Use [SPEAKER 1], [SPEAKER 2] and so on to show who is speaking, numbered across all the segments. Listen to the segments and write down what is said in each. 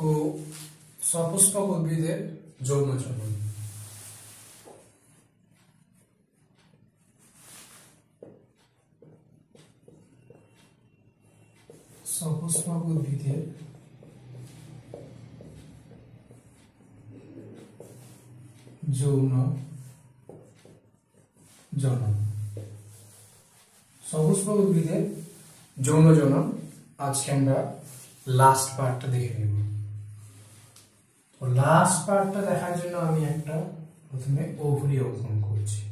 [SPEAKER 1] তো সপুষ্পক উদ্ভিদের যৌন জনন। সপুষ্পক উদ্ভিদের যৌন জনন। সপুষ্পক উদ্ভিদের যৌন জনন আজকে আমরা লাস্ট পার্টটা দেখে নেব। তো লাস্ট পার্টটা দেখার জন্য আমি একটা প্রথমে ওভারি অঙ্কন করছি।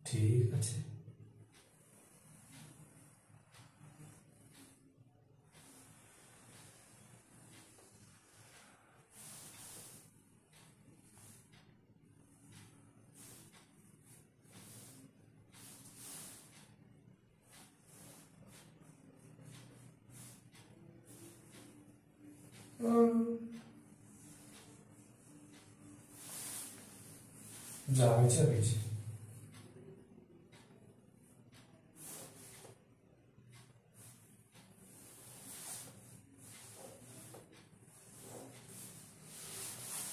[SPEAKER 1] ঠিক আছে, যা হয়েছে হয়েছে।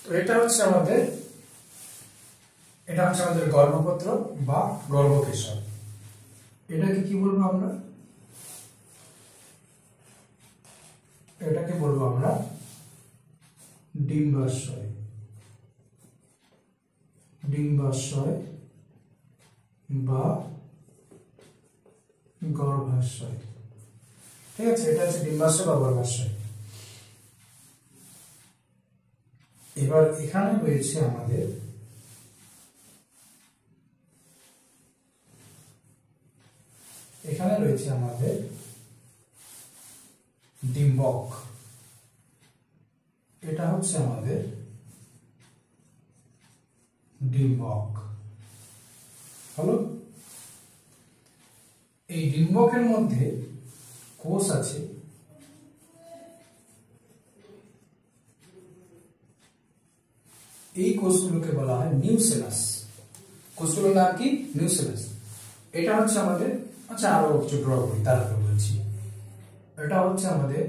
[SPEAKER 1] তো এটা হচ্ছে আমাদের গর্ভপত্র বা গর্ভকেশর। এটাকে কি বলবো আমরা? এটাকে বলবো আমরা ডিম্বাশয়। ডিম্বাশয় বা গর্ভাশয়। ঠিক আছে, এটা হচ্ছে ডিম্বাশয় বা গর্ভাশয়। এবার এখানে রয়েছে আমাদের ডিম্বক। এটা হচ্ছে আমাদের ডিম্বক। হলো, এই ডিম্বকের মধ্যে কোষ আছে। এই কোষগুলোকে বলা হয় নিউসেলাস। কোষগুলোর নাম কি? নিউসেলাস। এটা হচ্ছে আমাদের, আচ্ছা আরো কিছু ড্র করি তারপরে বলছি। এটা হচ্ছে আমাদের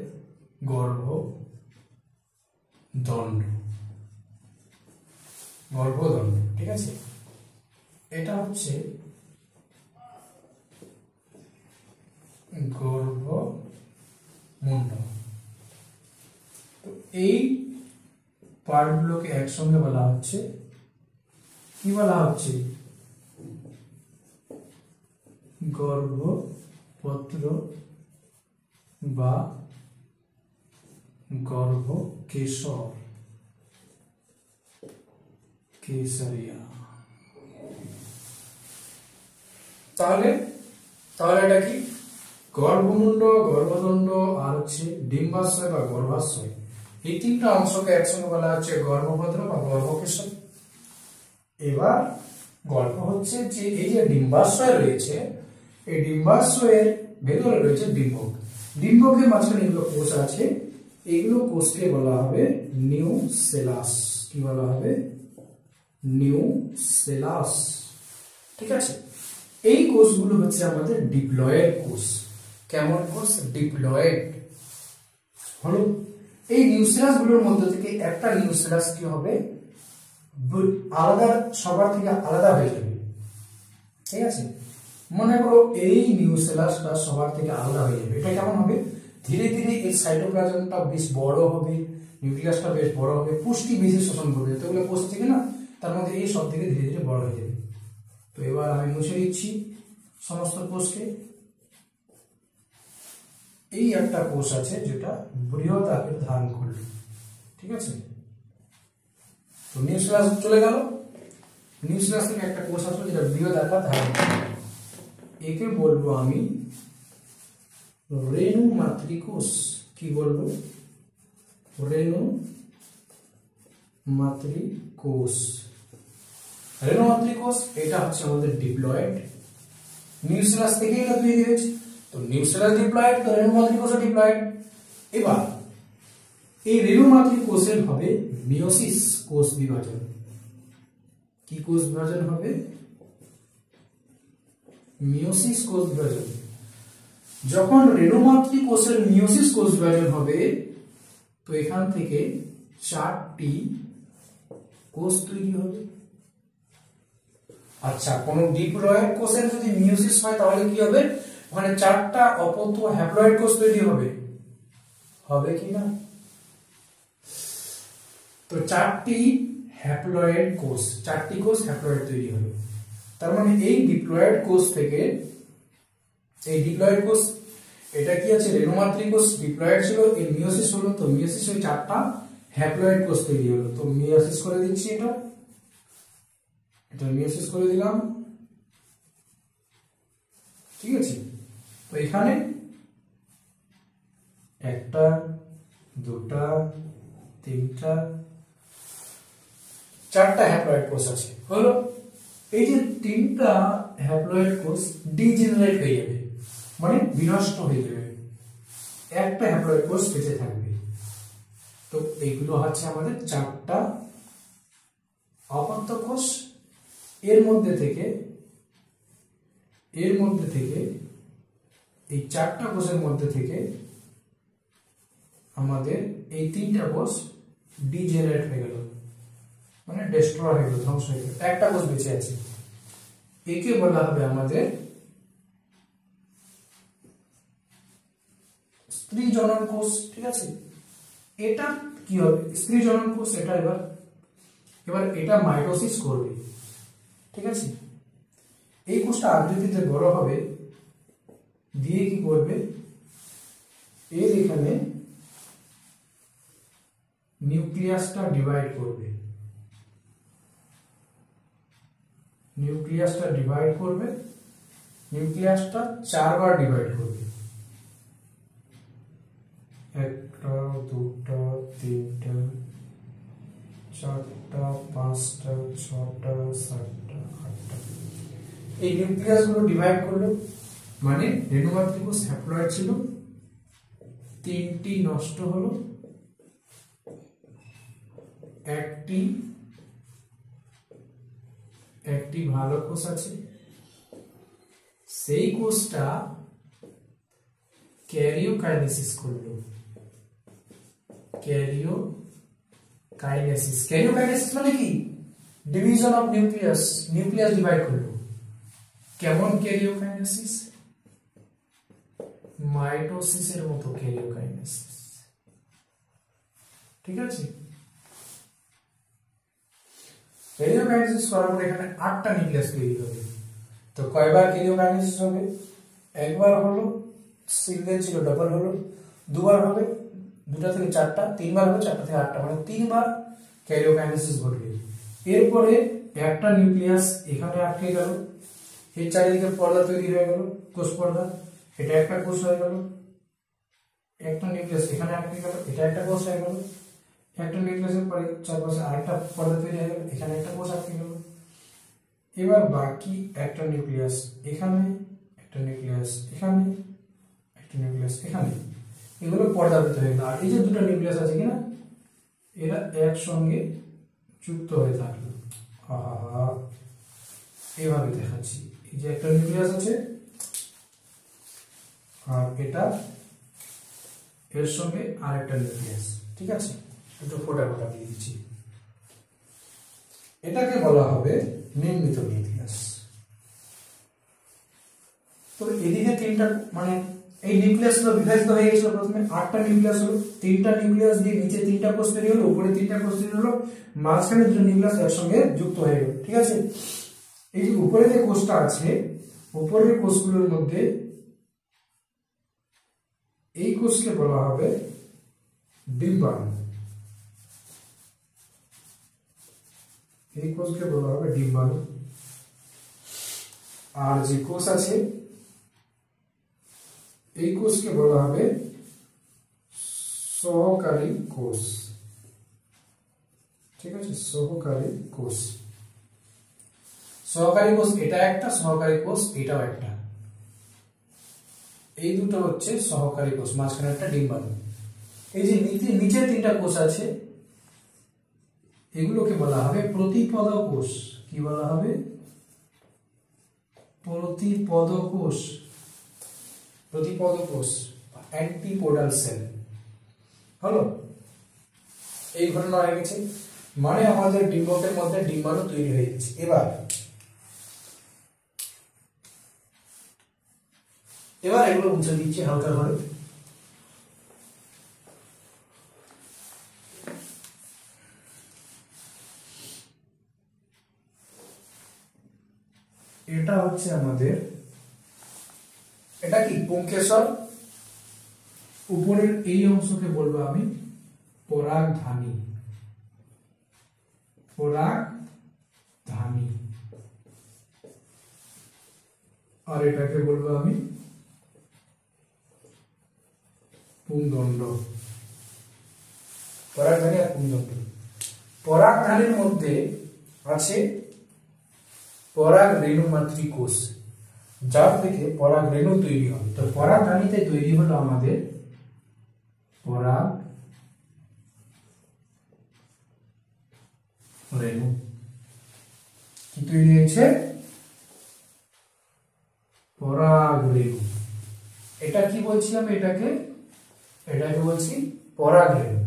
[SPEAKER 1] গর্ভদণ্ড। গর্ভদণ্ড, ঠিক আছে। এটা হচ্ছে গর্ভমুণ্ড। তো এই পার্টগুলোকে একসঙ্গে বলা হচ্ছে, কি বলা হচ্ছে? গর্ভপত্র বা গর্ভকেশর, কেশরিয়া। তাহলে এটা কি? গর্ভমুণ্ড, গর্ভদণ্ড আর হচ্ছে ডিম্বাশয় বা গর্ভাশয়। এই তিনটা অংশকে একসঙ্গে বলা হচ্ছে গর্ভপত্র বা গর্ভকেশর। এবার গল্প হচ্ছে যে এই যে ডিম্বাশয় রয়েছে, এই ডিম্বাশয়ের ভেতরে রয়েছে ডিম্বক। ডিম্বকের মাঝখানে এগুলো কোষ আছে। এগুলো কোষকে বলা হবে নিউসেলাস। কি বলা হবে? নিউসেলাস। ঠিক আছে, এই কোষগুলো হচ্ছে আমাদের ডিপ্লয়েড কোষ। কেমন কোষ? ডিপ্লয়েড। হলো, এই নিউসেলাস গুলোর মধ্যে থেকে একটা নিউসেলাস কি হবে? আলাদা, সবার থেকে আলাদা হয়ে যাবে। ঠিক আছে, মনে করো এই নিউসেলাসটা সবার থেকে আলাদা হয়ে যাবে। এটা কেমন হবে? ধীরে ধীরে এর সাইটোপ্লাজমটা বেশ বড় হবে, নিউক্লিয়াসটা বেশ বড় হবে, পুষ্টি বেশি শোষণ করবে। যতগুলো কোষ থেকে না, তার মধ্যে এই সব থেকে ধীরে ধীরে বড় হয়ে যাবে। তো এবার আমি মুছে দিচ্ছি সমস্ত কোষকে। এই একটা কোষ আছে যেটা বৃহৎ আকার ধারণ করলো। ঠিক আছে, তো নিউক্লিয়াস চলে গেল। নিউক্লিয়াস থেকে একটা কোষ আসলো যেটা বৃহৎ আকার ধারণ করলো। একে বলবো আমি রেণু মাতৃকোষ। কি বলবো? রেণু মাতৃকোষ। রেণু মাতৃকোষ এটা হচ্ছে আমাদের ডিপ্লয়েড। নিউক্লিয়াস থেকে এটা তৈরি হয়েছে। তো নিউক্লিয়াস ডিপ্লয়েড, তো রেণু মাতৃকোষও ডিপ্লয়েড। এবার এই রেণু মাতৃকোষের হবে মিয়োসিস কোষ বিভাজন। কি কোষ বিভাজন হবে? মিয়োসিস কোষ বিভাজন। যখন রেণুমাত্রিক কোষের মিয়োসিস কোষ বিভাজন হবে তো এখান থেকে 4টি কোষ তৈরি হবে। আচ্ছা, কোন ডিপ্লয়েড কোষের যদি মিয়োসিস হয় তাহলে কি হবে? ওখানে 4টা অপত্য হ্যাপ্লয়েড কোষ তৈরি হবে, হবে কি না? তো 4টি হ্যাপ্লয়েড কোষ, 4টি কোষ হ্যাপ্লয়েড তৈরি হবে। তার মানে এই ডিপ্লয়েড কোষ থেকে, এই ডিপ্লয়েড কোষ এটা কি আছে? রেণুমাত্রিক কোষ ডিপ্লয়েড ছিল, এই মিয়োসিস হলো, তো মিয়োসিস হয়ে 4টা হ্যাপ্লয়েড কোষ তৈরি হলো। তো মিয়োসিস করে দিচ্ছি, এটা মিয়োসিস করে দিলাম, ঠিক আছে। তো এখানে 1টা 2টা 3টা 4টা হ্যাপ্লয়েড কোষ আছে, হলো। এই যে 3টা হ্যাপ্লয়েড কোষ ডিজেনারেট হয়ে যাবে, মানে বিনষ্ট হয়ে যাবে, একটা হ্যাপ্লয়েড কোষ বেঁচে থাকবে। তো এইগুলো হচ্ছে আমাদের 4টা অপত্য কোষ। এর মধ্যে থেকে এই 4টা কোষের মধ্যে থেকে আমাদের এই 3টা কোষ ডিজেনারেট হয়ে গেল, মানে ডেস্ট্রয় হয়ে গেল, ধ্বংস হয়ে গেল, একটা কোষ বেঁচে আছে। একে বলা হবে আমাদের স্ত্রী জনন কোষ, ঠিক আছে। এটা কি হবে? স্ত্রী জনন কোষ। এটা এবার এটা মাইটোসিস করবে, ঠিক আছে। এই কোষটা আকৃতিতে বড় হবে, দিয়ে কি করবে? এর এখানে নিউক্লিয়াসটা ডিভাইড করবে, নিউক্লিয়াসটা 4বার ডিভাইড করবে। 1টা 2টা 3টা 4টা 5টা 6টা 7টা 8টা। এই নিউক্লিয়াস গুলো ডিভাইড করলো, মানে রেণুমাত্রিক কোষ হ্যাপ্লয়েড ছিল, 3টি নষ্ট হলো, একটি ভালো কোষ আছে। সেই কোষটা ক্যারিওকাইনেসিস করলো, ক্যারিওকাইনেসিস মানে কি? ডিভিশন অফ নিউক্লিয়াস ডিভাইড করলো। কেমন ক্যারিওকাইনেসিস? মাইটোসিসের মতো ক্যারিওকাইনেসিস, ঠিক আছে। ক্যারিওকাইনেসিস করার পর এখানে 8টা নিউক্লিয়াস তৈরি হবে। তো কয়বার ক্যারিওকাইনেসিস হবে? একবার হলো, সিঙ্গেল ছিল ডাবল হলো, দুবার হবে 2টা থেকে 4টা, 3বার হবে 4টা থেকে 8টা, মানে 3বার ক্যারিওকাইনেসিস ঘটবে। এরপরে একটা নিউক্লিয়াস এখানে আটকে গেল, এর চারিদিকে পর্দা তৈরি হয়ে গেল, কোষ পর্দা। এটা একটা কোষ হয়ে গেল, একটা নিউক্লিয়াস এখানে আটকে গেল, এটা একটা কোষ হয়ে গেল। একটা নিউক্লিয়াসের পরে চারপাশে আরেকটা পর্দা তৈরি হয়ে গেল, এখানে একটা কোষ আটকে গেল। এবার বাকি একটা নিউক্লিয়াস এখানে, একটা নিউক্লিয়াস এখানে, একটা নিউক্লিয়াস এখানে, এগুলো পর্দাবৃত হয়ে গেল। আর এই যে 2টা নিউক্লিয়াস আছে কিনা, এরা একসঙ্গে যুক্ত হয়ে থাকলো। এইভাবে দেখাচ্ছি, এই যে একটা নিউক্লিয়াস আছে আর এটা এর সঙ্গে আরেকটা নিউক্লিয়াস, ঠিক আছে। একটু ফোটা দিয়ে দিচ্ছি। এটাকে বলা হবে নির্মিত নিউক্লিয়াস। তো এদিকে 3টা, মানে এই নিউক্লিয়াস গুলো বিভাজিত হয়ে গেছিল। প্রথমে 8টা নিউক্লিয়াস হলো, 3টা নিউক্লিয়াস দিয়ে নিচে 3টা কোষ তৈরি হলো, উপরে 3টা কোষ তৈরি হলো, মাঝখানে 2টা নিউক্লিয়াস একসঙ্গে যুক্ত হয়ে গেল, ঠিক আছে। এই যে উপরে যে কোষটা আছে, উপরের কোষগুলোর মধ্যে এই কোষকে বলা হবে ডিম্বাণু, এই কোষকে বলা হবে ডিম্বাণু। আর যে কোষ আছে এই কোষকে বলা হবে সহকারী কোষ, ঠিক আছে। সহকারী কোষ, সহকারী কোষ এটা একটা, সহকারী কোষ এটাও একটা। এই দুটো হচ্ছে সহকারী কোষ, মাঝখানে একটা ডিম্বাণু। এই যে নিচে 3টা কোষ আছে, এগুলোকে বলা হবে প্রতিপদ কোষ। কি বলা হবে? প্রতিপদ কোষ। প্রতিপদ কোষ অ্যান্টিপোডাল সেল হলো। এই ঘটনা হয়ে গেছে, মানে আমাদের ডিম্বকের মধ্যে ডিম্বাণু তৈরি হয়ে গেছে। এবার এগুলো মুছে দিচ্ছি হালকা করে। এটা হচ্ছে আমাদের, এটা কি পুংকেশর, উপরের এই অংশকে বলবো আমি পরাগধানী, পরাগধানী, আর এটাকে বলবো আমি পুংদণ্ড, পরাগধানী আর পুংদণ্ড। পরাগধানীর মধ্যে আছে পরাগ রেণু মাতৃ কোষ, যার থেকে পরাগ রেণু তৈরি হয়। তো পরাগধানীতে তৈরি হলো আমাদের পরাগ রেণু। কি তৈরি হয়েছে? পরাগ রেণু। এটা কি বলছি আমি? এটাকে বলছি পরাগ রেণু।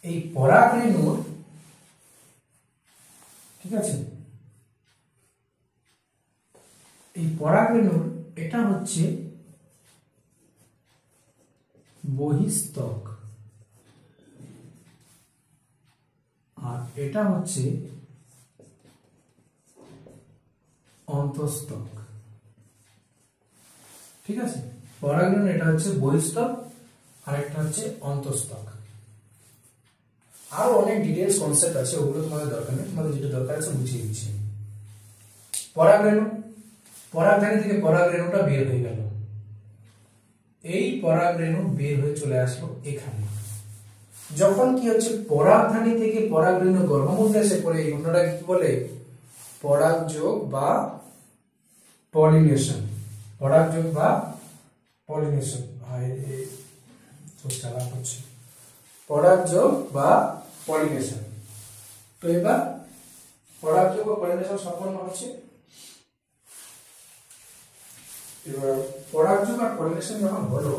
[SPEAKER 1] এই পরাগ রেণুর, ঠিক আছে, এই পরাগ রেণুর এটা হচ্ছে বহিস্তক, আর এটা হচ্ছে অন্তস্তক। ঠিক আছে, পরাগ রেণু এটা হচ্ছে বহিস্তক আর একটা হচ্ছে অন্তস্তক। আরো অনেক ডিটেলস কনসেপ্ট আছে, ওগুলো তোমাদের দরকার নেই, তোমাদের যেটা দরকার আছে বুঝিয়ে দিচ্ছি। পরাগ রেণু, পরাগধানী থেকে পরাগ রেণুটা বের হয়ে গেল, এই পরাগ রেণু বের হয়ে চলে আসলো এখানে। যখন কি হচ্ছে, পরাগধানী থেকে পরাগ রেণু গর্ভমুণ্ডে এসে পড়ে, এই ঘটনাটা কি বলে? পরাগযোগ বা পলিনেশন। পরাগযোগ বা পলিনেশন, চালাক হচ্ছে, পরাগযোগ বা পলিনেশন। তো এবার পরাগযোগ বা পলিনেশন সম্পন্ন হচ্ছে। এবার পরাগযোগ আর পলিনেশন যখন হলো,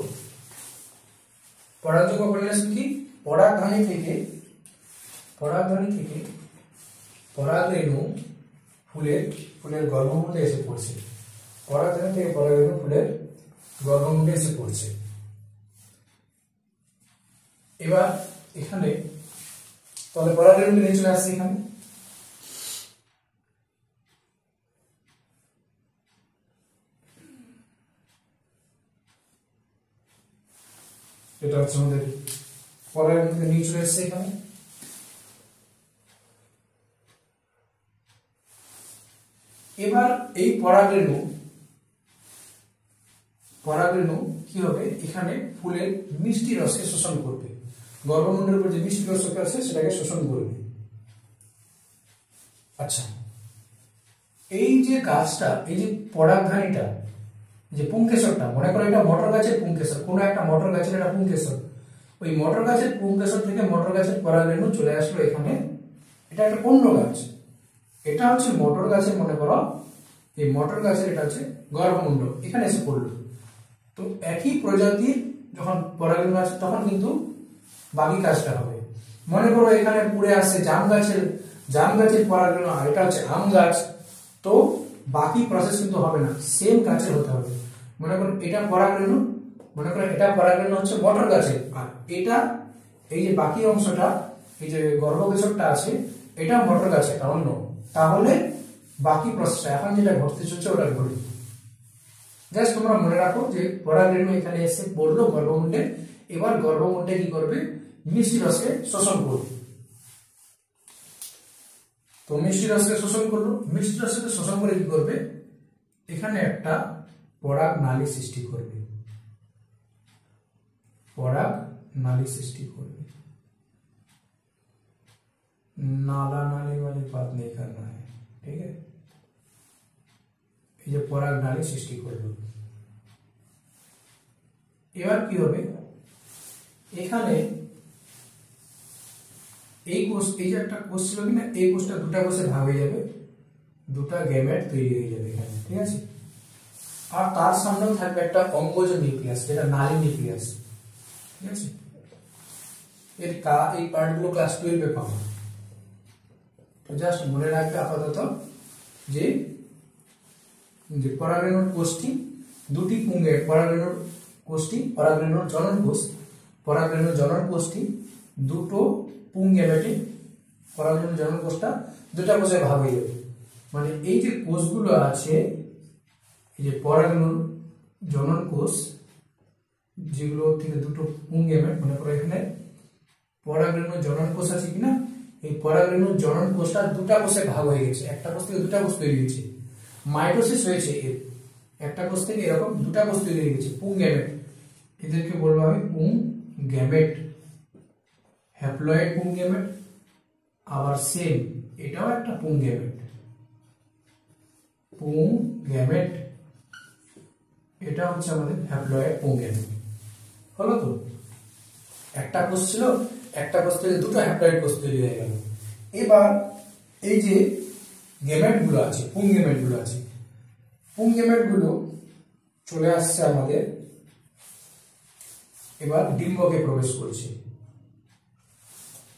[SPEAKER 1] পরাগযোগ বা পলিনেশন কি? পরাগধানী থেকে পরাগ রেণু ফুলের গর্ভমুণ্ডে এসে পড়ছে। পরাগধানী থেকে পরাগ রেণু ফুলের গর্ভমুণ্ডে এসে পড়ছে। এবার এখানে তাহলে পরাগ রেণু নিয়ে চলে আসছে এখানে। এটা হচ্ছে আমাদের পরাগ রেণু নিয়ে চলে আসছে এখানে। এবার এই পরাগ রেণু কি হবে? এখানে ফুলের মিষ্টি রসকে শোষণ করবে, গর্ভমুণ্ডের উপর যে মিষ্টি রস আছে সেটাকে শোষণ করবে। আচ্ছা, এই যে গাছটা, এই যে পরাগধানীটা, যে পুংকেশরটা, মনে করো এটা মটর গাছের পুংকেশর, কোনো একটা মটর গাছের এটা পুংকেশর। ওই মটর গাছের পুংকেশর থেকে মটর গাছের পরাগ রেণু চলে আসলো এখানে। এটা একটা অন্য গাছ, এটা হচ্ছে মটর গাছের, মনে করো এই মটর গাছের এটা হচ্ছে গর্ভমুণ্ড, এখানে এসে পড়লো। তো একই প্রজাতির যখন পরাগ রেণু আছে তখন কিন্তু বাকি কাজটা হবে। মনে করো এখানে পুড়ে আসছে জাম গাছের পরাগ রেণু, আর এটা হচ্ছে আম গাছ, তো বাকি প্রসেস কিন্তু হবে না, সেম গাছের হতে হবে। মনে করো এটা পরাগ রেণু, হচ্ছে মটর গাছের, আর এটা এই যে বাকি অংশটা, এই যে গর্ভকেশরটা আছে, এটা মটর গাছের, এটা অন্য। তাহলে বাকি প্রসেসটা এখন যেটা ঘটতে চলছে ওটা ঘটবে। জাস্ট তোমরা মনে রাখো যে পরাগ রেণু এখানে এসে পড়লো গর্ভমুণ্ডে। এবার গর্ভমুণ্ডে কি করবে? মিষ্টি রসকে শোষণ করবে। তো মিষ্টি রসকে শোষণ করলো, মিষ্টি রসকে শোষণ করে কি করবে? এখানে একটা পরাগ নালী সৃষ্টি করবে, পরাগ नाली सृष्टि करবে। नाला नाली वाली बात नहीं करना है, ठीक है। এই যে পরাগ নালী সৃষ্টি করলো, এবার কি হবে? এখানে এই কোষ, এই যে একটা কোষ ছিল কিনা, এই কোষটা দুটা কোষে ভাগ হয়ে যাবে, দুটা গ্যামেট তৈরি হয়ে যাবে এখানে, ঠিক আছে। আর তার সামনেও থাকবে একটা অঙ্গজ নিউক্লিয়াস, যেটা নালী নিউক্লিয়াস। ঠিক আছে, এই পার্টগুলো ক্লাস 12 এ পাবো। তো জাস্ট মনে রাখবে আপাতত যে পরাগরেণুর কোষটি দুটি পুঙ্গে, পরাগরেণুর কোষটি, পরাগরেণুর জনন কোষ, পরাগরেণুর জনন কোষটি দুটো পুং গ্যামেটে, পরাগরেণুর জনন কোষটা দুটা কোষে ভাগ হয়ে যাবে। মানে এই যে কোষগুলো আছে, এই যে পরাগরেণুর জনন কোষ, যেগুলো থেকে দুটো পুং গ্যামেট, মনে করো এখানে পরাগরেণুর জনন কোষ আছে কিনা, এই পরাগরেণুর জনন কোষটা দুটা কোষে ভাগ হয়ে গেছে, একটা কোষ থেকে দুটা কোষ তৈরি হয়েছে, মাইটোসিস হয়েছে এর, একটা কোষ থেকে এরকম দুটা কোষ তৈরি হয়ে গেছে, পুং গ্যামেট। এদেরকে বলবো আমি পুং গ্যামেট, হ্যাপ্লয়েড পুং গ্যামেট। আবার সেম এটাও একটা পুং গ্যামেট, পুং গ্যামেট, এটা হচ্ছে আমাদের হ্যাপ্লয়েড পুং গ্যামেট। হলো তো, একটা কোষ ছিল, একটা কোষ থেকে দুটো হ্যাপ্লয়েড কোষ তৈরি হয়ে গেল। এবার এই যে গ্যামেট গুলো আছে, পুং গ্যামেট গুলো আছে, পুং গ্যামেট গুলো চলে আসছে আমাদের, এবার ডিম্বকে প্রবেশ করছে,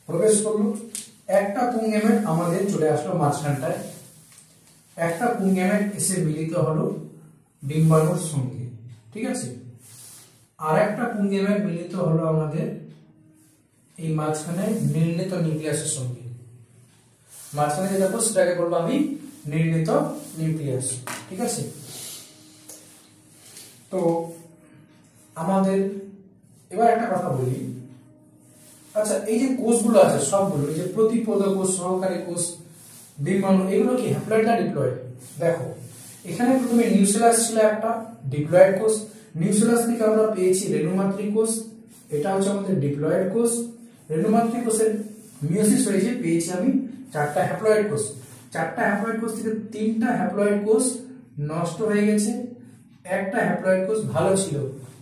[SPEAKER 1] প্রবেশ করলো। একটা পুং গ্যামেট আমাদের চলে আসলো মাঝখানটায়, একটা পুং গ্যামেট এসে মিলিত হলো ডিম্বাণুর সঙ্গে। ঠিক আছে, আর একটা পুং গ্যামেট মিলিত হলো আমাদের এই মাঝখানে নির্ণীত নিউক্লিয়াসের সঙ্গে। মাঝখানে যেটা দেখো সেটাকে বলবো আমি নির্ণীত নিউক্লিয়াস। ঠিক আছে, তো আমাদের এবার একটা কথা বলি, আচ্ছা এই যে কোষগুলো আছে সবগুলো, এই যে প্রতিপদ কোষ, সহকারী কোষ, ডিম্বাণু, এগুলো কি হ্যাপ্লয়েড না ডিপ্লয়েড? দেখো এখানে প্রথমে নিউক্লিয়াস ছিল একটা, ডিপ্লয়েড কোষ, নিউক্লিয়াস থেকে আমরা পেয়েছি রেণুমাত্রিক কোষ, এটা হচ্ছে আমাদের ডিপ্লয়েড কোষ। রেণুমাত্রিক কোষের মিয়োসিস হয়েছে, পেয়েছি আমি চারটা হ্যাপ্লয়েড কোষ, চারটা হ্যাপ্লয়েড কোষ থেকে তিনটা হ্যাপ্লয়েড কোষ নষ্ট হয়ে গেছে, একটা হ্যাপ্লয়েড কোষ ভালো ছিল,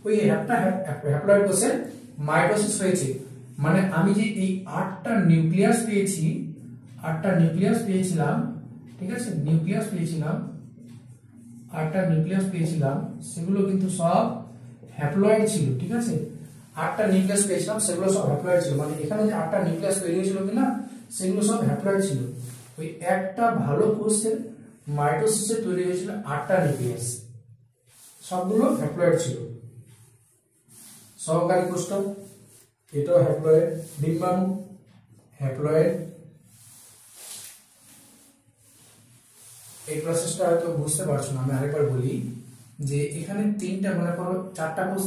[SPEAKER 1] ওই একটা হ্যাপ্লয়েড কোষের মাইটোসিস হয়েছে। মানে আমি যে এই 8টা নিউক্লিয়াস পেয়েছি, 8টা নিউক্লিয়াস পেয়েছিলাম, ঠিক আছে, নিউক্লিয়াস পেয়েছিলাম, 8টা নিউক্লিয়াস পেয়েছিলাম, সেগুলো কিন্তু সব হ্যাপ্লয়েড ছিল। ঠিক আছে, 8টা নিউক্লিয়াস পেয়েছিলাম, সেগুলো সব হ্যাপ্লয়েড ছিল। মানে এখানে যে 8টা নিউক্লিয়াস তৈরি হয়েছিল কিনা, সেগুলো সব হ্যাপ্লয়েড ছিল। ওই একটা ভালো কোষের মাইটোসিসে তৈরি হয়েছিল 8টা নিউক্লিয়াস, সবগুলো হ্যাপ্লয়েড ছিল। সহকারী কোষটা এটাও হ্যাপ্লয়েড, ডিম্বাণু হ্যাপ্লয়েড। এই প্রসেসটা হয়তো বুঝতে পারছো না, আমি আরেকবার বলি যে এখানে তিনটা, মনে করো চারটা কোষ,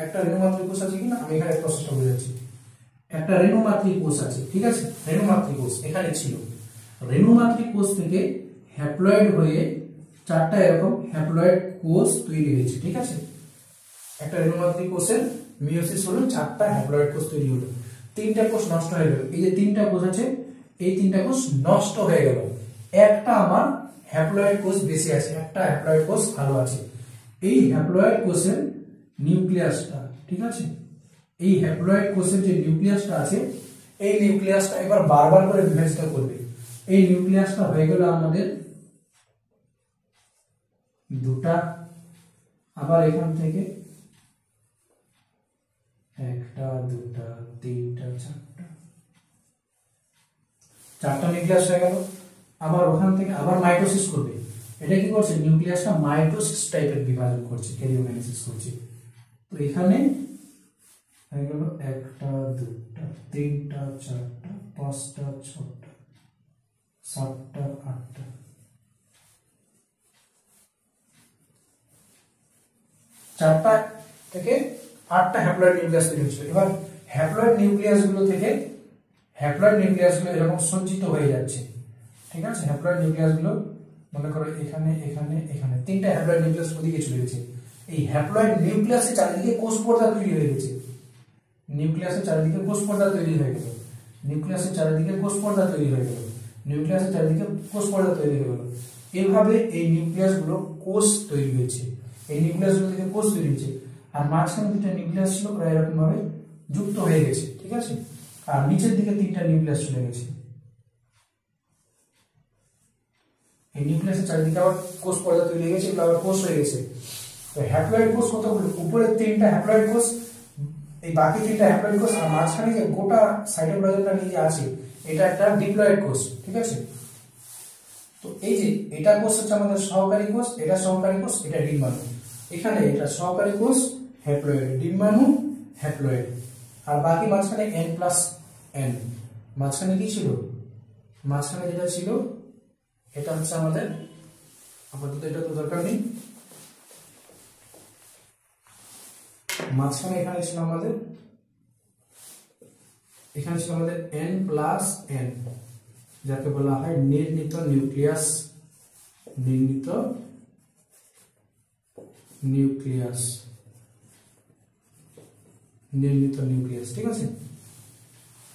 [SPEAKER 1] একটা রেণুমাত্রিক কোষ আছে কিনা, আমি এখানে প্রসেসটা বুঝাচ্ছি। একটা রেণুমাত্রিক কোষ আছে, ঠিক আছে, রেণুমাত্রিক কোষ এখানে ছিল, রেণুমাত্রিক কোষ থেকে হ্যাপ্লয়েড হয়ে চারটা এরকম হ্যাপ্লয়েড কোষ তৈরি হয়েছে। ঠিক আছে, একটা রেণুমাত্রিক কোষের মিয়োসিস হলো, চারটা হ্যাপ্লয়েড কোষ তৈরি হলো, তিনটা কোষ নষ্ট হয়ে গেল। এই যে তিনটা কোষ আছে, এই তিনটা কোষ নষ্ট হয়ে গেল, একটা আমার হ্যাপ্লয়েড কোষ বেঁচে আছে, একটা হ্যাপ্লয়েড কোষ ভালো আছে। এই হ্যাপ্লয়েড কোষের নিউক্লিয়াসটা, ঠিক আছে, এই হ্যাপ্লয়েড কোষের যে নিউক্লিয়াসটা আছে, এই নিউক্লিয়াসটা এবার বারবার করে বিভাজিত করবে। এই নিউক্লিয়াসটা হয়ে গেল আমাদের দুটা, আবার এখান থেকে একটা, দুটা, তিনটা, চারটা নিউক্লিয়াস হয়ে গেল। আবার ওখান থেকে আবার মাইটোসিস করবে, এটা কি করছে, নিউক্লিয়াসটা মাইটোসিস টাইপের বিভাজন করছে, ক্যারিওকাইনেসিস করছে। তো এখানে হয়ে গেল একটা, দুটা, তিনটা, চারটা, পাঁচটা, ছটা, সাতটা, আটটা, চারটা থেকে 8টা হ্যাপ্লয়েড নিউক্লিয়াস তৈরি হয়েছিল। এবার হ্যাপ্লয়েড নিউক্লিয়াস গুলো থেকে, হ্যাপ্লয়েড নিউক্লিয়াস গুলো এরকম সঞ্চিত হয়ে যাচ্ছে। ঠিক আছে, হ্যাপ্লয়েড নিউক্লিয়াস গুলো মনে করো এখানে, এখানে, এখানে তিনটা হ্যাপ্লয়েড নিউক্লিয়াস ওদিকে চলে গেছে। এই হ্যাপ্লয়েড নিউক্লিয়াসের চারিদিকে কোষ পর্দা তৈরি হয়ে গেছে, নিউক্লিয়াসের চারিদিকে কোষ পর্দা তৈরি হয়ে গেল, নিউক্লিয়াসের চারিদিকে কোষ পর্দা তৈরি হয়ে গেল, নিউক্লিয়াসের চারিদিকে কোষ পর্দা তৈরি হয়ে গেল। এভাবে এই নিউক্লিয়াস গুলো কোষ তৈরি হয়েছে, এই নিউক্লিয়াস গুলো থেকে কোষ তৈরি হয়েছে। আর মাঝখানে দুটো নিউক্লিয়াস ছিল, ওরা এরকম ভাবে যুক্ত হয়ে গেছে। ঠিক আছে, আর নিচের দিকে তিনটা নিউক্লিয়াস চলে গেছে। এই নিউক্লিয়াসের চারিদিকে আবার কোষ পর্দা তৈরি হয়ে গেছে, এগুলো আবার কোষ হয়ে গেছে। তো হ্যাপ্লয়েড কোষ কতগুলো? উপরে 3টা হ্যাপ্লয়েড কোষ, এই বাকি 3টা হ্যাপ্লয়েড কোষ, আর মাঝখানে যে গোটা সাইটোপ্লাজমটা নিয়ে আছে এটা একটা ডিপ্লয়েড কোষ, ঠিক আছে। তো এই যে এটা কোষ হচ্ছে আমাদের সহকারী কোষ, এটা সহকারী কোষ, এটা ডিম্বাণু। এখানে এটা সহকারী কোষ হ্যাপ্লয়েড, ডিম্বাণু হ্যাপ্লয়েড, আর বাকি মাঝখানে n+n। মাঝখানে কি ছিল? মাঝখানে যেটা ছিল এটা হচ্ছে আমাদের, আপাতত এটা তো দরকার নেই, মাঝখানে এখানে ছিল আমাদের n+n, যাকে বলা হয় নির্ণীত নিউক্লিয়াস। নির্ণীত নিউক্লিয়াস, নির্ণীত নিউক্লিয়াস, ঠিক আছে।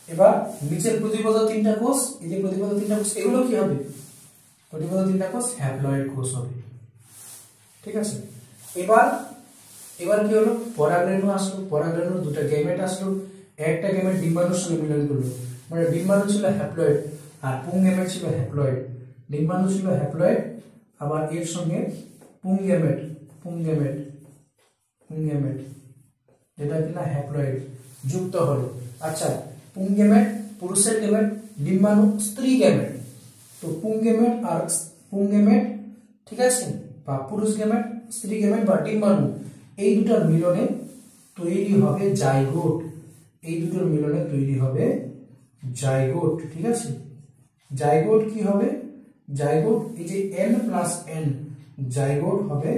[SPEAKER 1] এবার নিচের প্রতিপদ 3টা কোষ, এই যে প্রতিপদ 3টা কোষ, এগুলো কি হবে? প্রতিপদ 3টা কোষ হ্যাপ্লয়েড কোষ হবে, ঠিক আছে। এবার কি হলো? পরাগরেণু আসলো, পরাগরেণুর 2টা গেমেট আসলো, একটা গেমেট ডিম্বাণুর সঙ্গে মিলন করলো, মানে ডিম্বাণু ছিল হ্যাপ্লয়েড আর পুংগেমেট ছিল হ্যাপ্লয়েড। ডিম্বাণু ছিল হ্যাপ্লয়েড, আবার এর সঙ্গে পুংগেমেট যেটা কিনা হ্যাপ্লয়েড যুক্ত হলো। আচ্ছা, পুংগেমেট পুরুষের গেমেট, ডিম্বাণু স্ত্রী গেমেট। তো পুংগেমেট আর পুংগেমেট, ঠিক আছে, বা পুরুষ গেমেট স্ত্রী গেমেট বা ডিম্বাণু, এই দুটোর মিলনে তৈরি হবে জাইগোট। এই দুটোর মিলনে তৈরি হবে জাইগোট, ঠিক আছে। জাইগোট কি হবে? জাইগোট এই যে n+n, জাইগোট হবে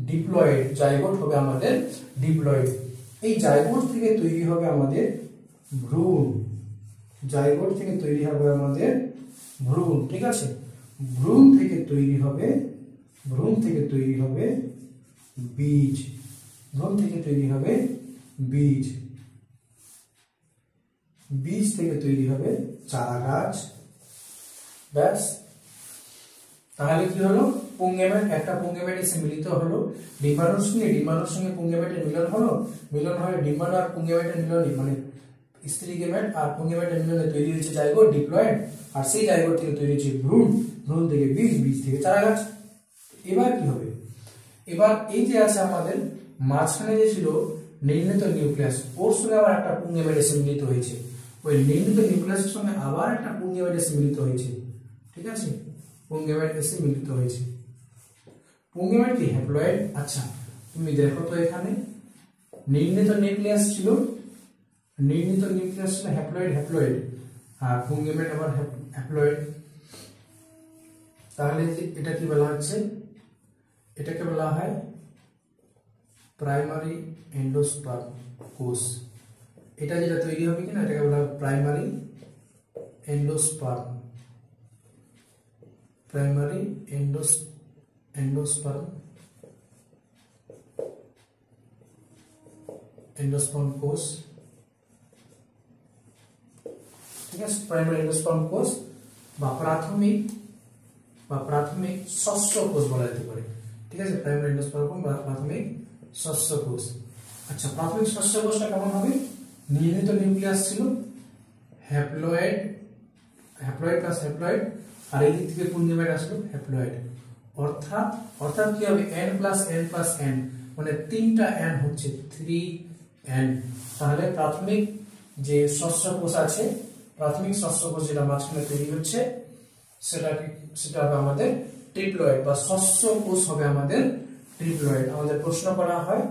[SPEAKER 1] ডিপ্লয়েড, জাইগোট হবে আমাদের ডিপ্লয়েড। এই জাইগোট থেকে তৈরি হবে আমাদের ভ্রূণ, জাইগোট থেকে তৈরি হবে আমাদের ভ্রূণ, ঠিক আছে। ভ্রূণ থেকে তৈরি হবে বীজ, ভ্রূণ থেকে তৈরি হবে বীজ, বীজ থেকে তৈরি হবে চারা গাছ। ব্যাস, তাহলে কি হলো? পুংগেমেট, একটা পুংগেমেট এসে মিলিত হলো ডিম্বাণুর সঙ্গে, ডিম্বাণুর সঙ্গে পুংগেমেটের মিলন হলো, মিলন হয়ে ডিম্বাণু আর পুংগেমেটের মিলনে, মানে স্ত্রী গেমেট আর পুংগেমেটের মিলনে তৈরি হয়েছে জাইগোট, ডিপ্লয়েড, আর সেই জাইগোট থেকে তৈরি হয়েছে ভ্রূণ, ভ্রূণ থেকে বীজ, বীজ থেকে চারা গাছ। এবার কি হবে? এবার এই যে আছে আমাদের মাঝখানে যে ছিল নির্ণীত নিউক্লিয়াস, ওর সঙ্গে আবার একটা পুংগেমেট এসে মিলিত হয়েছে, ওই নির্ণীত নিউক্লিয়াসের সঙ্গে আবার একটা পুংগেমেট এসে মিলিত হয়েছে, ঠিক আছে। পুংগেমেট এসে মিলিত হয়েছে। পুংগেমেট কি হ্যাপ্লয়েড? আচ্ছা, তুমি দেখো তো এখানে নির্ণীত নিউক্লিয়াস ছিল, হ্যাপ্লয়েড, আর পুংগেমেট আবার হ্যাপ্লয়েড। তাহলে এটা কি বলা হচ্ছে? এটাকে বলা হয় প্রাইমারি এন্ডোস্পার্ম কোষ। এটা যেটা তৈরি হবে কিনা এটাকে বলা হয় প্রাইমারি এন্ডোস্পার্ম, প্রাইমারি এন্ডোস্পার্ম কোষ, ঠিক আছে। প্রাইমারি এন্ডোস্পার্ম কোষ বা প্রাথমিক শস্য কোষ বলা যেতে পারে, ঠিক আছে। প্রাইমারি এন্ডোস্পার্ম বা প্রাথমিক শস্য কোষ। আচ্ছা, প্রাথমিক শস্য কোষটা কেমন হবে? নির্ণীত নিউক্লিয়াস ছিল, হ্যাপ্লয়েড প্লাস হ্যাপ্লয়েড, আর এই দিক থেকে পুংগেমেট আসলো হ্যাপ্লয়েড। অর্থাৎ কি হবে? n+n+n, মানে 3টা n হচ্ছে 3n। তাহলে প্রাথমিক যে শস্য কোষ আছে, প্রাথমিক শস্য কোষ যেটা মাঝখানে তৈরি হচ্ছে, সেটা হবে আমাদের ট্রিপ্লয়েড, বা শস্য কোষ হবে আমাদের ট্রিপ্লয়েড। আমাদের প্রশ্ন করা হয়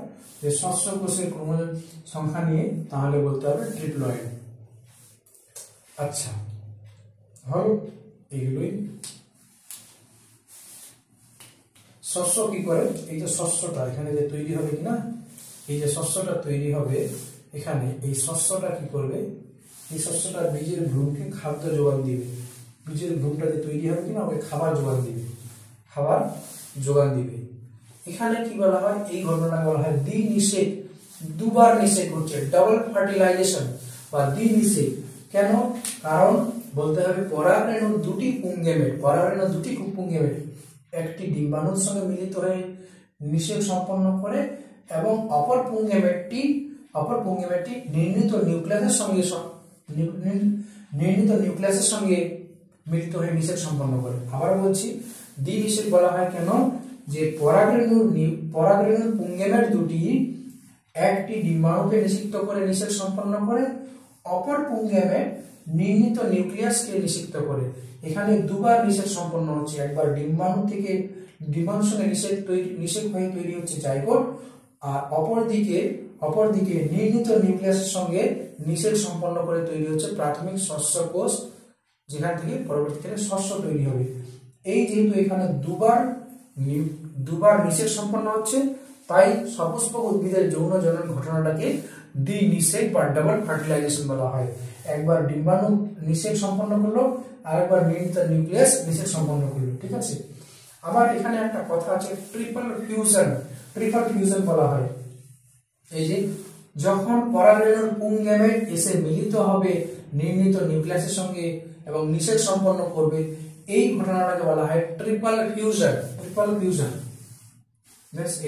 [SPEAKER 1] যে শস্য কোষের ক্রোমোজোম সংখ্যা নিয়ে, তাহলে বলতে হবে ট্রিপ্লয়েড। আচ্ছা, হল এগুলোই। শস্য কি করে? এই যে শস্যটা এখানে যে তৈরি হবে কিনা, এই যে শস্যটা তৈরি হবে এখানে, এই শস্যটা কি করবে? এই শস্যটা বীজের ভ্রূণকে খাদ্য যোগান দিবে, বীজের ভ্রূণটা যে তৈরি হবে কিনা ওকে খাবার যোগান দিবে। এখানে কি বলা হয়? এই ঘটনা বলা হয় দ্বিনিষেক, দুবার নিষেক হচ্ছে, ডাবল ফার্টিলাইজেশন বা দ্বিনিষেক। কেন? কারণ বলতে হবে পরাগরেণুর 2টি পুংগেমেট একটি ডিম্বাণুর সঙ্গে মিলিত হয়ে নিষেক সম্পন্ন করে, এবং অপর পুংগেমেটটি নির্ণীত নিউক্লিয়াসের সঙ্গে মিলিত হয়ে নিষেক সম্পন্ন করে। আবার বলছি, দ্বিনিষেক বলা হয় কেন, যে পরাগরেণুর পুংগেমেট দুটি একটি ডিম্বাণুকে নিষিক্ত করে নিষেক সম্পন্ন করে, অপর পুংগেমেট নির্মিত নিউক্লিয়াসকে নিষিক্ত করে। এখানে দুবার নিষেক সম্পন্ন হচ্ছে, একবার ডিম্বাণুর সঙ্গে নিষেক হয়ে তৈরি হচ্ছে জাইগোট, আর অপরদিকে নির্মিত নিউক্লিয়াসের সঙ্গে নিষেক সম্পন্ন করে তৈরি হচ্ছে প্রাথমিক শস্য কোষ, যেখান থেকে পরবর্তীকালে শস্য তৈরি হবে। এই যেহেতু এখানে দুবার নিষেক সম্পন্ন হচ্ছে, তাই সপুষ্পক উদ্ভিদের যৌন জনন ঘটনাটাকে দ্বিনিষেক বা ডাবল ফার্টিলাইজেশন বলা হয়। একবার ডিম্বাণু নিষেক সম্পন্ন করলো, আরেকবার নির্মিত নিউক্লিয়াস নিষেক সম্পন্ন করলো। ঠিক আছে, আবার এখানে একটা কথা আছে, ট্রিপল ফিউশন বলা হয়। এই যে যখন পরাগরেণুর পুংগেমেট এসে মিলিত হবে নির্মিত নিউক্লিয়াসের সঙ্গে এবং নিষেক সম্পন্ন করবে, এই ঘটনাটাকে বলা হয় ট্রিপল ফিউশন।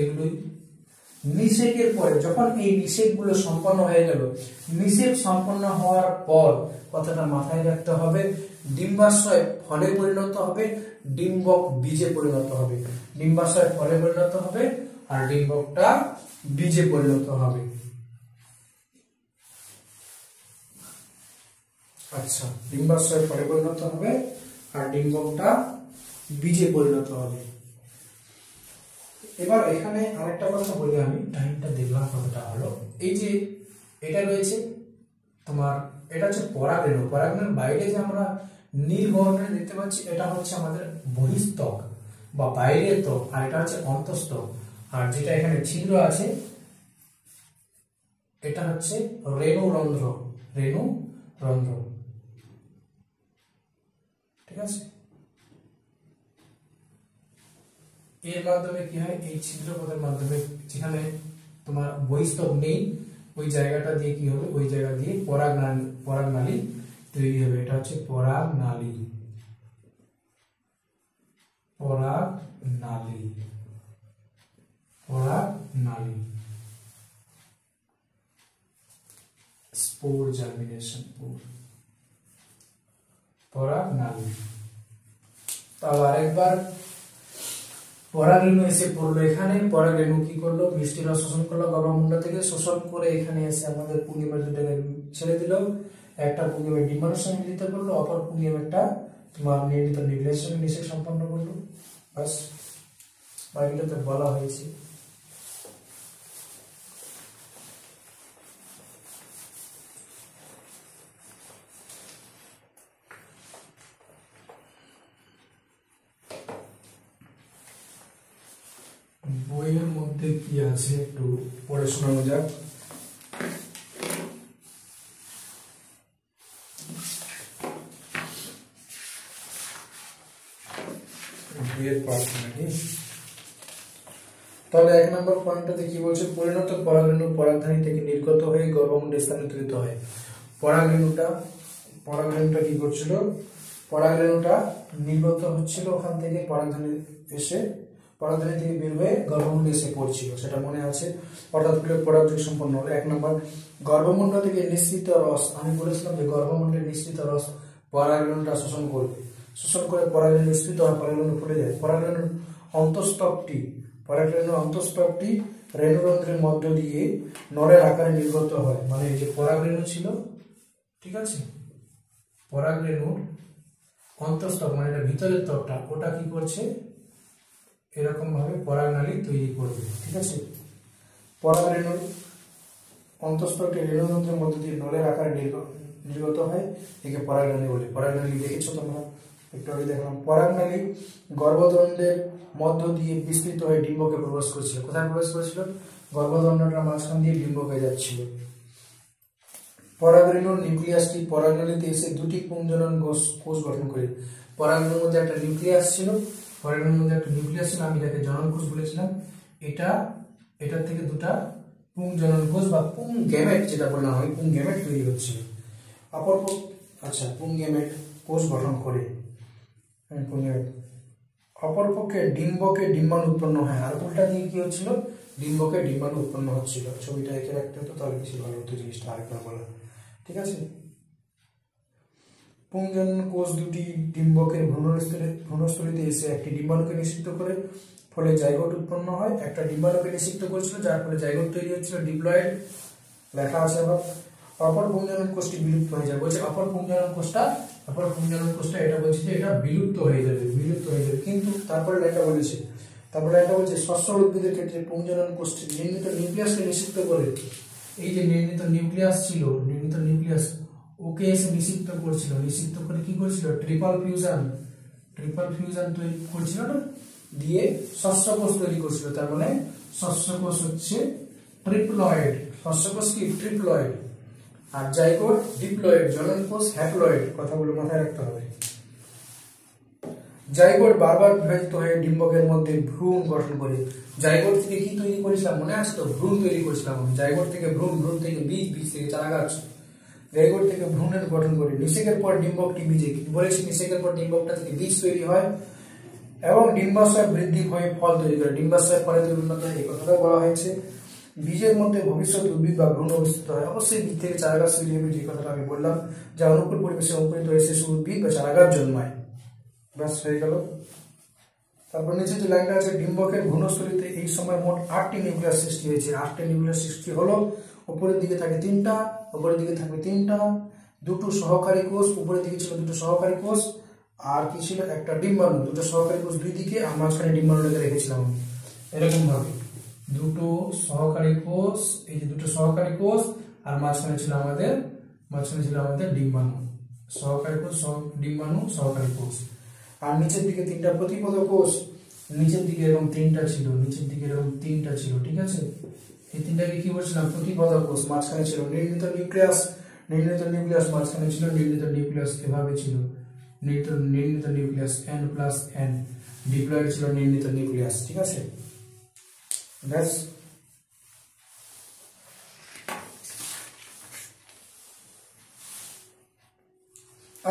[SPEAKER 1] এগুলোই নিষেকের পরে, যখন এই নিষেকগুলো সম্পন্ন হয়ে গেল, নিষেক সম্পন্ন হওয়ার পর কথাটা মাথায় রাখতে হবে, ডিম্বাশয় ফলে পরিণত হবে, ডিম্বক বীজে পরিণত হবে। ডিম্বাশয় ফলে পরিণত হবে আর ডিম্বকটা বীজে পরিণত হবে। আচ্ছা, ডিম্বাশয় ফলে পরিণত হবে আর ডিম্বকটা বীজে পরিণত হবে। এবার এখানে আরেকটা কথা বলি, আমি টাইমটা দেখলাম কতটা হলো। এই যে এটা রয়েছে তোমার, এটা হচ্ছে পরাগরেণু। পরাগরেণুর বাইরে যে আমরা নীল বর্ণের দেখতে পাচ্ছি, এটা হচ্ছে আমাদের বহিস্তক বা বাইরের ত্বক, আর এটা হচ্ছে অন্তঃস্তক। আর যেটা এখানে ছিদ্র আছে, এটা হচ্ছে রেণুরন্ধ্র। ঠিক আছে, এর মাধ্যমে কি হয়, এই ছিদ্রপথের মাধ্যমে যেখানে তোমার বহিস্তক নেই, ওই জায়গাটা দিয়ে কি হবে, ওই জায়গা দিয়ে পরাগনালী তৈরি হবে। এটা হচ্ছে পরাগনালী। Spore germination, পরাগনালী। তাও আরেকবার পরাগরেণু এসে পড়লো এখানে, পরাগরেণু কি করলো, মিষ্টি রস শোষণ করলো গর্ভমুণ্ড থেকে, শোষণ করে এখানে এসে আমাদের পুংগেমেট দুটাকে ছেড়ে দিল। একটা পুংগেমেট ডিম্বাণুর সঙ্গে মিলিত করলো, অপর পুংগেমেটটা তোমার নির্মিত নিউক্লিয়াসের সঙ্গে নিষেক সম্পন্ন করলো। বাস, বাকিটাতে বলা হয়েছে। বইয়ের মধ্যে কি আছে একটু পড়ে শোনানো যাক। তাহলে 1 নম্বর পয়েন্টটাতে কি বলছে, পরিণত পরাগরেণু পরাগধানী থেকে নির্গত হয়ে গর্ভমুণ্ডে স্থানান্তরিত হয়। পরাগরেণুটা কি করছিল, পরাগরেণুটা নির্গত হচ্ছিল ওখান থেকে, পরাগধানী থেকে বের হয়ে গর্ভমুণ্ডে এসে পড়ছিল, সেটা মনে আছে। অর্থাৎ পরাগযোগ সম্পন্ন হলো। 1 নম্বর, গর্ভমুণ্ড থেকে নিঃসৃত রস, আমি বলেছিলাম যে গর্ভমুণ্ডের নিঃসৃত রস পরাগরেণুটা শোষণ করে পরাগরেণু নিঃসৃত হয়, পরাগরেণু ফুলে যায়। পরাগরেণুর অন্তঃস্তকটি রেণুরন্ধ্রের মধ্য দিয়ে নরের আকারে নির্গত হয়। মানে এই যে পরাগরেণু ছিল, ঠিক আছে, পরাগরেণুর অন্তঃস্তক মানে এটা ভিতরের ত্বকটা, ওটা কি করছে, এরকম ভাবে পরাগনালী তৈরি করবে। ঠিক আছে, পরাগরেণুর অন্তঃস্তকটি রেণুরন্ধ্রের মধ্য দিয়ে নলের আকারে নির্গত হয়, একে পরাগনালী বলে। পরাগনালী দেখেছো তোমরা, একটু আগে দেখলাম। পরাগনালী গর্ভদণ্ডের মধ্য দিয়ে বিস্তৃত হয়ে ডিম্বকে প্রবেশ করেছিল। কোথায় প্রবেশ করেছিল, গর্ভদণ্ডটার মাঝখান দিয়ে ডিম্বকে যাচ্ছিল। পরাগরেণুর নিউক্লিয়াসটি পরাগনালীতে এসে দুটি পুংজনন কোষ গঠন করে। পরাগরেণুর মধ্যে একটা নিউক্লিয়াস ছিল, আমি যাকে জনন কোষ বলেছিলাম, এটার থেকে দুটা পুংজনন কোষ বা পুংগেমেট যেটা বলা হয়, পুংগেমেট তৈরি হচ্ছে। পুংগেমেট কোষ গঠন করে। অপরপক্ষে ডিম্বকে ডিম্বাণু উৎপন্ন হয়, আর উল্টা দিকে কি হচ্ছিল, ডিম্বকে ডিম্বাণু উৎপন্ন হচ্ছিল। ছবিটা এঁকে রাখতে হতো, তাহলে বেশি ভালো হতো জিনিসটা আরেকবার বলা। ঠিক আছে, পুংজনন কোষ দুটি ডিম্বকের ভ্রূণস্থলীতে এসে একটি ডিম্বাণুকে নিষিক্ত করে, ফলে জাইগোট উৎপন্ন হয়। একটা ডিম্বাণুকে নিষিক্ত করেছিল, যার ফলে জাইগোট তৈরি হচ্ছিল, ডিপ্লয়েড লেখা আছে। আবার অপর পুংজনন কোষটি বিলুপ্ত হয়ে যায়। বলছে অপর পুংজনন কোষটা এটা বলছে যে এটা বিলুপ্ত হয়ে যাবে। কিন্তু তারপরে লাইনটা বলছে সস্যল উদ্ভিদের ক্ষেত্রে পুংজনন কোষটি নির্মিত নিউক্লিয়াসকে নিষিক্ত করে, এই যে নির্মিত নিউক্লিয়াস ছিল, ওকে এসে নিষিক্ত করে কি করছিল, ট্রিপল ফিউশন তৈরি করছিল না, দিয়ে শস্য কোষ তৈরি করছিল। তার মানে শস্য কোষ হচ্ছে ট্রিপ্লয়েড, শস্য কোষ কি ট্রিপ্লয়েড, আর জাইগোট ডিপ্লয়েড, জনন কোষ হ্যাপ্লয়েড। কথাগুলো মাথায় রাখতে হবে। জাইগোট বারবার বিভাজিত হয়ে ডিম্বকের মধ্যে ভ্রূণ গঠন করে। জাইগোট থেকে কি তৈরি করেছিলাম মনে আছে তো, ভ্রূণ তৈরি করেছিলাম। জাইগোট থেকে ভ্রূণ থেকে বীজ থেকে চারাগাছ, জাইগোট থেকে ভ্রূণের গঠন করে। নিষেকের পর ডিম্বকটি বীজে, বলেছি নিষেকের পর ডিম্বকটা থেকে বীজ তৈরি হয় এবং ডিম্বাশয় বৃদ্ধি হয়ে ফল তৈরি করে। ডিম্বাশয় ফলে উন্নত হয়, এই কথাটা বলা হয়েছে। বীজের মধ্যে ভবিষ্যৎ উদ্ভিদ বা ভ্রূণ অবস্থিত হয়। অবশ্যই বীজ থেকে চারাগাছ তৈরি হবে, যে কথাটা আমি বললাম, যা অনুকূল পরিবেশে অঙ্কুরিত হয়ে শিশু উদ্ভিদ বা চারাগাছ জন্মায়। ব্যাস হয়ে গেল। তারপর নিচে যে লাইনটা আছে, ডিম্বকের ভ্রূণস্থলীতে এই সময় মোট 8টি নিউক্লিয়াস সৃষ্টি হয়েছে। 8টি নিউক্লিয়াস সৃষ্টি হলো। উপরের দিকে থাকে 3টা, উপরের দিকে থাকবে 3টা, দুটো সহকারী কোষ, উপরের দিকে ছিল দুটো সহকারী কোষ, আর কি ছিল একটা ডিম্বাণু। দুটো সহকারী কোষ দুই দিকে, আর মাঝখানে ডিম্বাণুটাকে রেখেছিলাম এরকম ভাবে। দুটো সহকারী কোষ, এই যে দুটো সহকারী কোষ, আর মাঝখানে ছিল আমাদের ডিম্বাণু, সহকারী কোষ, ডিম্বাণু, সহকারী কোষ। আর নিচের দিকে 3টা প্রতিপদ কোষ, নিচের দিকে এরকম 3টা ছিল, ঠিক আছে। এই 3টাকে কি বলছিলাম, প্রতিপদ কোষ। মাঝখানে ছিল নির্মিত নিউক্লিয়াস, মাঝখানে ছিল নির্মিত নিউক্লিয়াস, এভাবে ছিল নির্মিত নিউক্লিয়াস N+N, ডিপ্লয়েড ছিল নির্মিত নিউক্লিয়াস, ঠিক আছে। ব্যাস।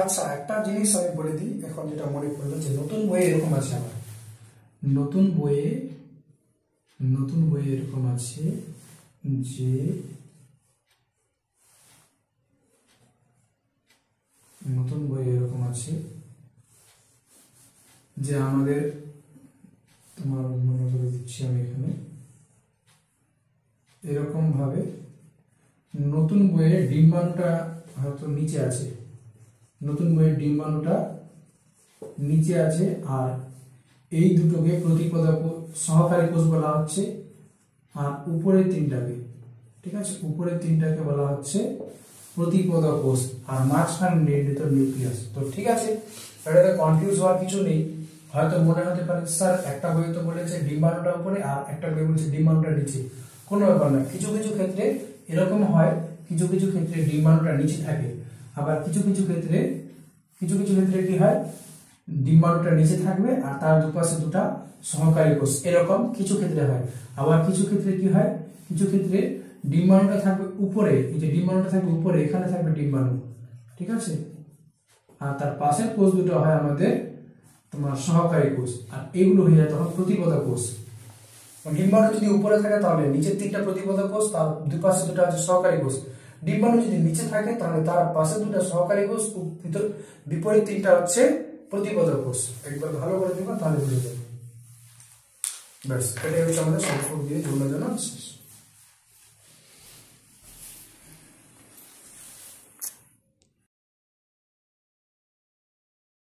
[SPEAKER 1] আচ্ছা, একটা জিনিস আমি বলে দিই এখন, যেটা মনে পড়লো, যে নতুন বইয়ে এরকম আছে, আমার নতুন বইয়ে এরকম আছে যে আমাদের, তোমার মনে করে দিচ্ছি আমি এখানে, এরকম ভাবে নতুন বইয়ের ডিম্বাণুটা হয়তো নিচে আছে, আর এই দুটোকে প্রতিপদ সহকারী কোষ বলা হচ্ছে, আর উপরের 3টাকে, ঠিক আছে, উপরের 3টাকে বলা হচ্ছে প্রতিপদ কোষ, আর মাঝখানে নির্মিত নিউক্লিয়াস। তো ঠিক আছে, এটাতে কনফিউজ হওয়ার কিছু নেই। হয়তো মনে হতে পারে স্যার একটা বই তো বলেছে ডিম্বাণুটা উপরে, আর একটা বই বলছে ডিম্বাণুটা নিচে। কোনো ব্যাপার না, কিছু ক্ষেত্রে এরকম হয়, কিছু ক্ষেত্রে ডিম্বাণুটা নিচে থাকে, আবার কিছু ক্ষেত্রে কি হয়, ডিম্বাণুটা নিচে থাকবে আর তার দুপাশে দুটা সহকারী কোষ, এরকম কিছু ক্ষেত্রে হয়। আবার কিছু ক্ষেত্রে কি হয়, কিছু ক্ষেত্রে ডিম্বাণুটা থাকবে উপরে, এই যে ডিম্বাণুটা থাকবে উপরে, এখানে থাকবে ডিম্বাণু, ঠিক আছে, আর তার পাশের কোষ দুটো হয় আমাদের তোমার সহকারী কোষ, আর এগুলো হয়ে যায় তখন প্রতিপদ কোষ। ডিম্বাণু যদি উপরে থাকে তাহলে নিচের 3টা প্রতিপদ কোষ, তার দুপাশে দুটো আছে সহকারী কোষ। ডিম্বাণু যদি নিচে থাকে তাহলে তার পাশে দুটো সহকারী কোষ, বিপরীত 3টা হচ্ছে প্রতিপদ কোষ। একবার ভালো করে দিবা তাহলে বুঝে যাবে। ব্যাস, এটাই হচ্ছে আমাদের সংস্কৃত দিয়ে জন্য শেষ।